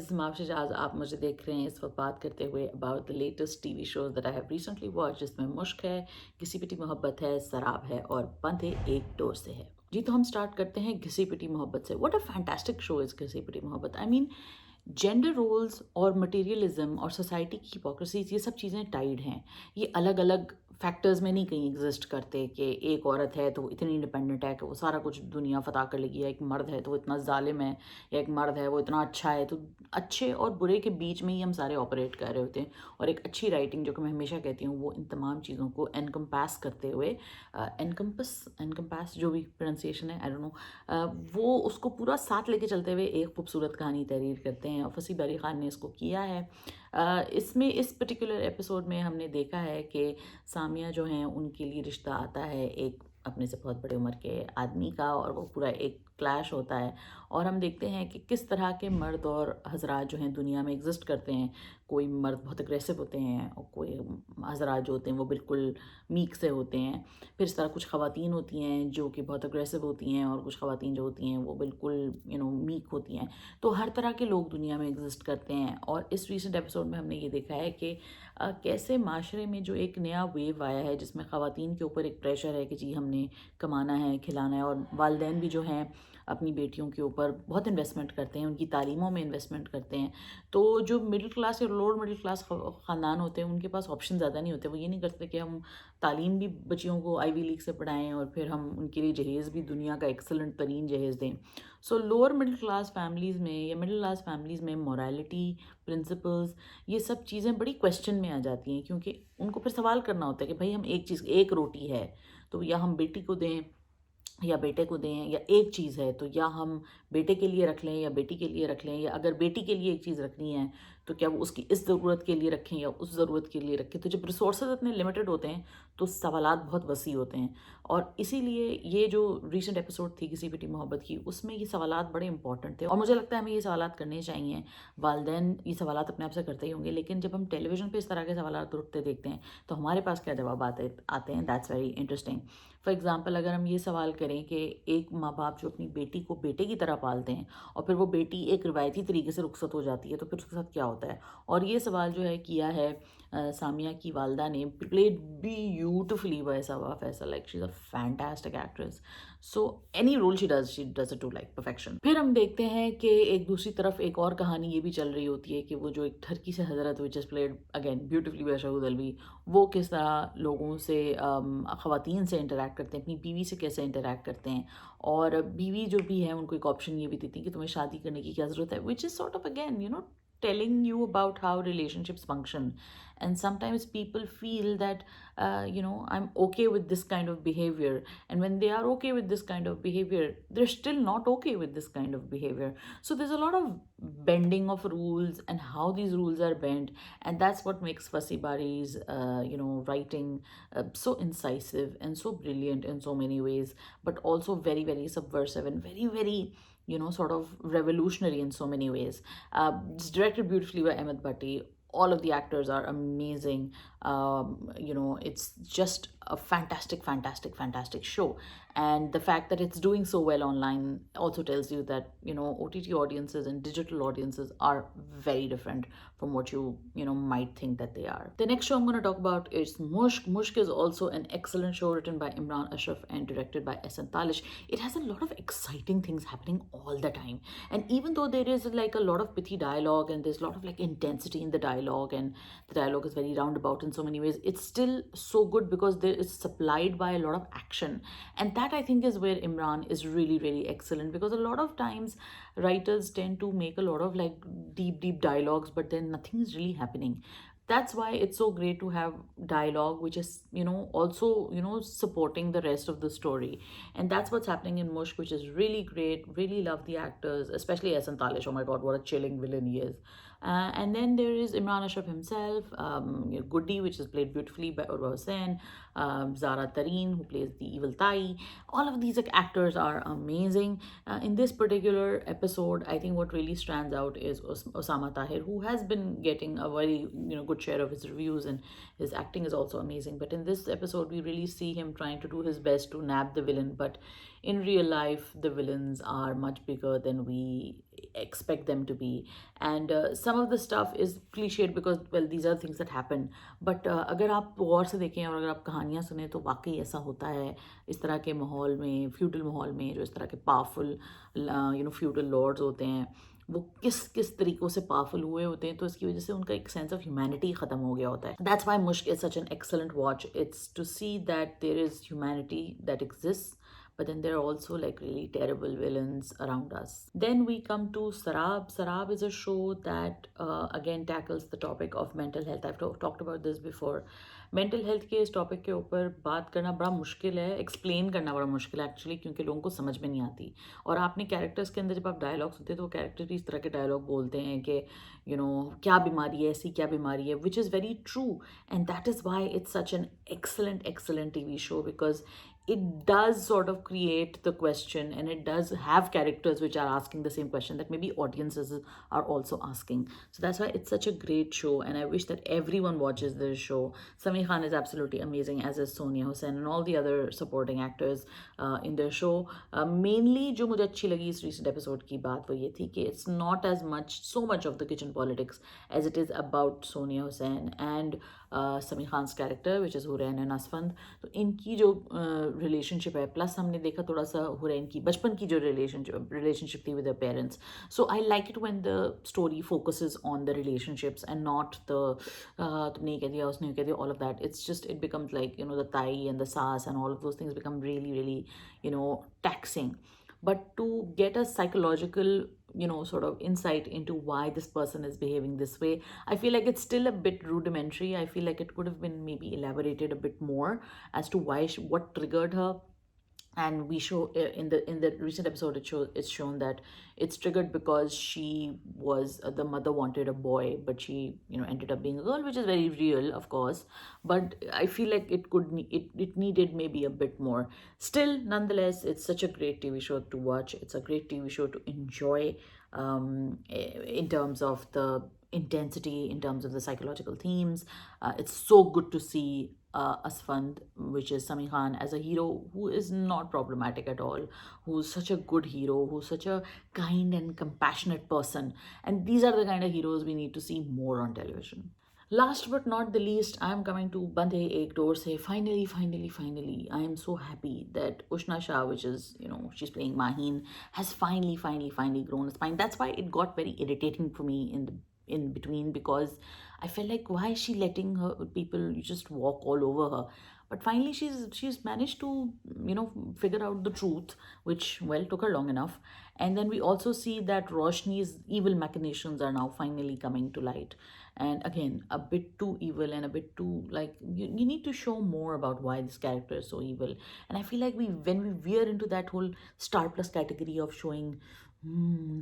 this is Mafsha Jaz. آپ مجھے دیکھ رہے ہیں اس وقت بات کرتے ہوئے about the latest TV shows that I have recently watched, جس میں مشک ہے، گھسی پٹی محبت ہے، سراب ہے اور بندھے ایک ڈور سے ہے. جی تو ہم سٹارٹ کرتے ہیں گھسی پٹی محبت سے. What a fantastic show is گھسی پٹی محبت. I mean جینڈر رولز اور مٹیریلزم اور سوسائٹی کی ہپوکریسیز، یہ سب چیزیں ٹائڈ ہیں. یہ الگ الگ فیکٹرز میں نہیں کہیں ایگزسٹ کرتے کہ ایک عورت ہے تو وہ اتنی انڈیپینڈنٹ ہے کہ وہ سارا کچھ دنیا فتح کر لے گی، یا ایک مرد ہے تو وہ اتنا ظالم ہے، یا ایک مرد ہے وہ اتنا اچھا ہے. تو اچھے اور برے کے بیچ میں ہی ہم سارے آپریٹ کر رہے ہوتے ہیں. اور ایک اچھی رائٹنگ جو کہ میں ہمیشہ کہتی ہوں، وہ ان تمام چیزوں کو انکمپیس کرتے ہوئے، انکمپیس جو بھی پروننسیشن ہے آئی ڈونٹ نو، وہ اس کو پورا ساتھ لے کے چلتے ہوئے ایک خوبصورت کہانی تحریر کرتے ہیں. اور فصیح باری خان نے اس کو کیا ہے. اس میں اس پرٹیکولر ایپیسوڈ میں ہم نے دیکھا ہے کہ سامیہ جو ہیں ان کے لیے رشتہ آتا ہے ایک اپنے سے بہت بڑے عمر کے آدمی کا، اور وہ پورا ایک کلیش ہوتا ہے. اور ہم دیکھتے ہیں کہ کس طرح کے مرد اور حضرات جو ہیں دنیا میں ایگزسٹ کرتے ہیں. کوئی مرد بہت اگریسو ہوتے ہیں اور کوئی حضرات جو ہوتے ہیں وہ بالکل میک سے ہوتے ہیں. پھر اس طرح کچھ خواتین ہوتی ہیں جو کہ بہت اگریسو ہوتی ہیں، اور کچھ خواتین جو ہوتی ہیں وہ بالکل میک ہوتی ہیں. تو ہر طرح کے لوگ دنیا میں ایگزسٹ کرتے ہیں. اور اس ریسنٹ ایپیسوڈ میں ہم نے یہ دیکھا ہے کہ کیسے معاشرے میں جو ایک نیا ویو آیا ہے جس میں خواتین کے اوپر ایک پریشر ہے کہ جی ہم نے کمانا ہے، کھلانا ہے. اور والدین بھی جو ہیں اپنی بیٹیوں کے اوپر بہت انویسٹمنٹ کرتے ہیں، ان کی تعلیموں میں انویسٹمنٹ کرتے ہیں. تو جو مڈل کلاس یا لوور مڈل کلاس خاندان ہوتے ہیں ان کے پاس آپشن زیادہ نہیں ہوتے. وہ یہ نہیں کرتے کہ ہم تعلیم بھی بچیوں کو آئی وی لیگ سے پڑھائیں اور پھر ہم ان کے لیے جہیز بھی دنیا کا ایکسلنٹ ترین جہیز دیں. سو لوور مڈل کلاس فیملیز میں یا مڈل کلاس فیملیز میں مورالٹی، پرنسپلز، یہ سب چیزیں بڑی کویسچن میں آ جاتی ہیں، کیونکہ ان کو پھر سوال کرنا ہوتا ہے کہ بھائی ہم ایک چیز، ایک روٹی ہے تو یا ہم بیٹی کو دیں یا بیٹے کو دیں، یا ایک چیز ہے تو یا ہم بیٹے کے لیے رکھ لیں یا بیٹی کے لیے رکھ لیں، یا اگر بیٹی کے لیے ایک چیز رکھنی ہے تو کیا وہ اس کی اس ضرورت کے لیے رکھیں یا اس ضرورت کے لیے رکھیں. تو جب ریسورسز اتنے لمیٹڈ ہوتے ہیں تو سوالات بہت وسیع ہوتے ہیں. اور اسی لیے یہ جو ریسنٹ ایپیسوڈ تھی کسی بیٹی محبت کی، اس میں یہ سوالات بڑے امپورٹنٹ تھے. اور مجھے لگتا ہے ہمیں یہ سوالات کرنے چاہیے. والدین یہ سوالات اپنے آپ سے کرتے ہی ہوں گے، لیکن جب ہم ٹیلی ویژن پہ اس طرح کے سوالات اٹھتے دیکھتے ہیں تو ہمارے پاس کیا جواب آتے ہیں. That's very interesting. For example اگر ہم یہ سوال کریں کہ ایک ماں باپ جو اپنی بیٹی کو بیٹے کی طرح پالتے ہیں اور پھر وہ بیٹی ایک روایتی طریقے سے رخصت ہو جاتی ہے تو پھر اس کے ساتھ کیا ہوتا ہے. اور یہ سوال جو ہے کیا ہے سامیہ کی والدہ نے، played beautifully by Saba Faisal. Like she is a fantastic actress. So any role she does it to like perfection. پھر ہم دیکھتے ہیں کہ ایک دوسری طرف ایک اور کہانی یہ بھی چل رہی ہوتی ہے کہ وہ جو ایک ٹھرکی سے حضرت which is played again beautifully by Shahood Alvi, وہ کس طرح لوگوں سے، خواتین سے انٹریکٹ کرتے ہیں، اپنی بیوی سے کیسے انٹریکٹ کرتے ہیں. اور بیوی جو بھی ہے ان کو ایک آپشن یہ بھی دیتی ہیں کہ تمہیں شادی کرنے کی کیا ضرورت ہے، which is sort of again telling you about how relationships function. And sometimes people feel that I'm okay with this kind of behavior, and when they are okay with this kind of behavior they're still not okay with this kind of behavior. So there's a lot of bending of rules and how these rules are bent, and that's what makes Fasi Bari's writing so incisive and so brilliant in so many ways, but also very very subversive and very very sort of revolutionary in so many ways. It's directed beautifully by Ahmed Bhatti. All of the actors are amazing. It's just a fantastic, fantastic, fantastic show. And the fact that it's doing so well online also tells you that, OTT audiences and digital audiences are very different from what you might think that they are. The next show I'm going to talk about is Mushk. Mushk is also an excellent show written by Imran Ashraf and directed by Ehsan Talish. It has a lot of exciting things happening all the time. And even though there is like a lot of pithy dialogue and there's a lot of like intensity in the dialogue, and the dialogue is very roundabout in so many ways, it's still so good because there is supplied by a lot of action. And that I think is where Imran is really, really excellent, because a lot of times writers tend to make a lot of like deep dialogues, but then nothing is really happening. That's why it's so great to have dialogue which is also supporting the rest of the story. And that's what's happening in Mushk, which is really great. Really love the actors, especially Ehsan Talish. Oh my god, what a chilling villain he is. And then there is Imran Ashraf himself, Goody, which is played beautifully by Urwa Hussain, Zara Tareen, who plays the evil Tai. All of these actors are amazing. In this particular episode, I think what really stands out is Osama Tahir, who has been getting a very good share of his reviews, and his acting is also amazing. But in this episode, we really see him trying to do his best to nab the villain. But in real life, the villains are much bigger than we expect them to be. And some of the stuff is cliched because, well, these are things that happen. But اگر آپ غور سے دیکھیں اور اگر آپ کہانیاں سنیں تو واقعی ایسا ہوتا ہے اس طرح کے ماحول میں، فیوڈل ماحول میں، جو اس طرح کے پاورفل فیوڈل لارڈز ہوتے ہیں وہ کس طریقوں سے پاورفل ہوئے ہوتے ہیں، تو اس کی وجہ سے ان کا ایک سینس آف ہیومینٹی ختم ہو گیا ہوتا ہے. That's why Mushk is such an excellent watch. It's to see that there is humanity that exist, but then there are also like really terrible villains around us. Then we come to Sarab. Sarab is a show that again tackles the topic of mental health. I've talked about this before. mental health کے اس topic کے اوپر بات کرنا بڑا مشکل ہے, explain کرنا بڑا مشکل ہے ایکچولی, کیونکہ لوگوں کو سمجھ میں نہیں آتی. اور آپ نے کیریکٹرس کے اندر جب آپ ڈائلاگ سنتے ہیں تو وہ کیریکٹر بھی اس طرح کے ڈائلاگ بولتے ہیں کہ کیا بیماری ہے, ایسی کیا بیماری ہے, which is very true. And that is why it's such an excellent TV show, because it does sort of create the question, and it does have characters which are asking the same question that maybe audiences are also asking. So that's why it's such a great show, and I wish that everyone watches this show. Samir Khan is absolutely amazing, as is Sonia Hussain and all the other supporting actors in the show. Mainly جو مجھے اچھی لگی اس recent episode کی بات وہ یہ تھی کہ it's not as so much of the kitchen politics as it is about Sonia Hussain and Sami خان's character which is حورین and Asfand. تو ان کی جو ریلیشن شپ ہے, پلس ہم نے دیکھا تھوڑا سا حورین کی بچپن کی جو ریلیشن شپ تھی with her parents. So I like it when the story focuses on the relation ships and not the تم نے یہ کہہ دیا اس نے یہ کہہ دیا, all of that. It's just it becomes like the تائی and the saas and all of those things become really really taxing. But to get a psychological sort of insight into why this person is behaving this way, I feel like it's still a bit rudimentary. I feel like it could have been maybe elaborated a bit more as to why what triggered her. And we show in the recent episode it's shown that it's triggered because she was the mother wanted a boy, but she ended up being a girl, which is very real, of course. But I feel like it needed maybe a bit more. Still, nonetheless, it's such a great TV show to watch. It's a great TV show to enjoy, in terms of the intensity, in terms of the psychological themes. It's so good to see Asfand, which is Samir Khan, as a hero who is not problematic at all, who's such a good hero, who's such a kind and compassionate person. And these are the kind of heroes we need to see more on television. Last but not the least, I am coming to Bandhe Ek Door Se. Finally, I am so happy that Ushna Shah, which is, she's playing Maheen, has finally grown a spine. That's why it got very irritating for me in between, because I felt like, why is she letting her people just walk all over her? But finally she's managed to figure out the truth, which, well, took her long enough. And then we also see that Roshni's evil machinations are now finally coming to light, and again a bit too evil and a bit too like you need to show more about why this character is so evil. And I feel like when we veer into that whole Star Plus category of showing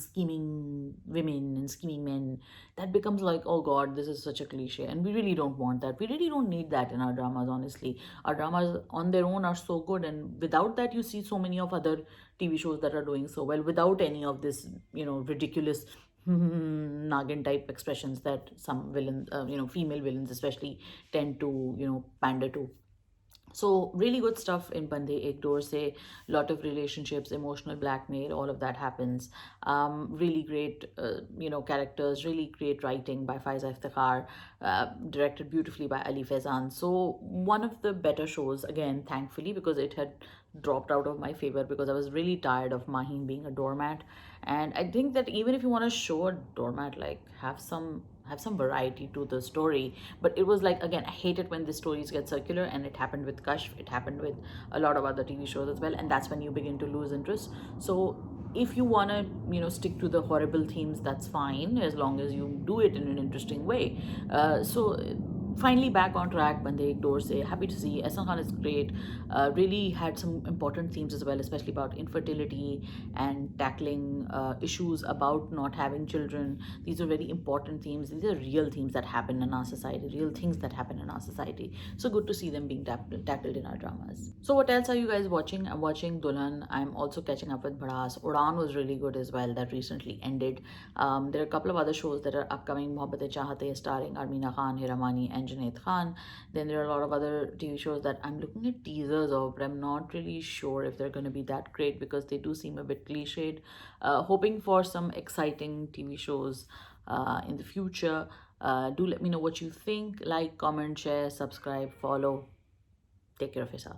scheming women and scheming men, that becomes like, oh god, this is such a cliche, and we really don't want that. We really don't need that in our dramas, honestly. Our dramas on their own are so good, and without that you see so many of other TV shows that are doing so well without any of this ridiculous Nagin type expressions that some villains, female villains especially, tend to pander to. So really good stuff in Bandhe Ek Door Se. Lot of relationships, emotional blackmail, all of that happens. Really great characters, really great writing by Faiza Iftikhar, directed beautifully by Ali Faizan. So one of the better shows, again, thankfully, because it had dropped out of my favor because I was really tired of Maheen being a doormat. And I think that even if you want to show a doormat, like have some variety to the story. But it was like, again, I hate it when the stories get circular, and it happened with Kashf, it happened with a lot of other TV shows as well, and that's when you begin to lose interest. So if you want to stick to the horrible themes, that's fine, as long as you do it in an interesting way. So finally back on track, Bandhe Ek Door Se. Happy to see. Ehsan Khan is great. Really had some important themes as well, especially about infertility and tackling issues about not having children. These are very important themes. These are real themes that happen in our society, real things that happen in our society. So good to see them being tackled in our dramas. So what else are you guys watching? I'm watching Dulhan. I'm also catching up with Bhadaas. Udaan was really good as well. That recently ended. There are a couple of other shows that are upcoming. Mohabbat-e Chahate, starring Armina Khan, Hiramani, and and Junaid Khan. Then there are a lot of other TV shows that I'm looking at teasers of, but I'm not really sure if they're going to be that great because they do seem a bit cliched. Hoping for some exciting TV shows in the future. Do let me know what you think. Like, comment, share, subscribe, follow. Take care of yourself.